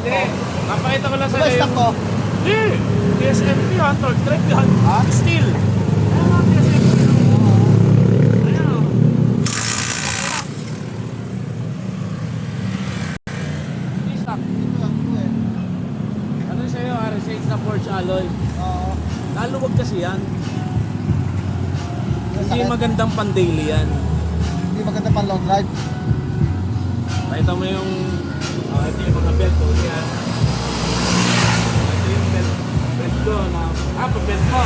stock Hindi. ko. Napakita ko lang Diba sa'yo stock ko? Hindi. TSMP yan, torque drive yan. Ha? Steel. Ayan mga TSMP. Ayan o. Hindi stock. Ito lang ito eh. Ano sa'yo, RSH na Forge alloy? Oo. Naluwag kasi yan. Hindi Sakit. magandang pan-daily yan. Hindi maganda pang long drive. Pakita mo yung ito yung mga belt ko yan. Ito yung belt ko na pa-belt mo.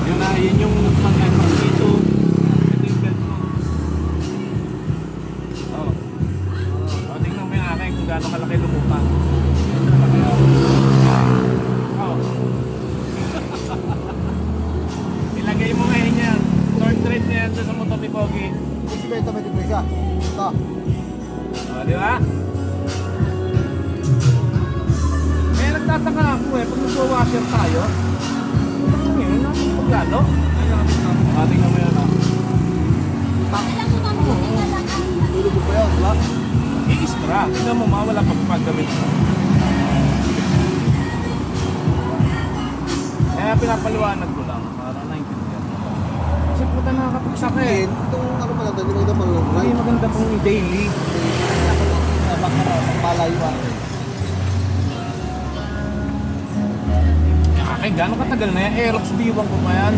Yun yung mga dito. Ito yung belt mo. Oh. Oh, tingnan mo yung akin kung gaano kalaki lumutang. Oh. Ilagay mo ngayon yan. Torque drive na yan sa motor ni Pogi. Kasi ba ito may diferensya? Ito. O, di ba? Kaya nagtataka ako pag nag-washer tayo, ano yun? Natin paglalo? Ating naman yun, Tulog ko pa yun, diba? I-extra. Tingnan mo, mawala pa paggamit mo. Kaya pinapaliwanag ko lang para naintindihan. Kasi puta nakakapagsak eh. Itong ano pala doon, hindi maganda pang long Hindi drive. maganda pong daily. Baka malayuan. Kaya gano'ng katagal na yan? Aerox B1 ko pa yan.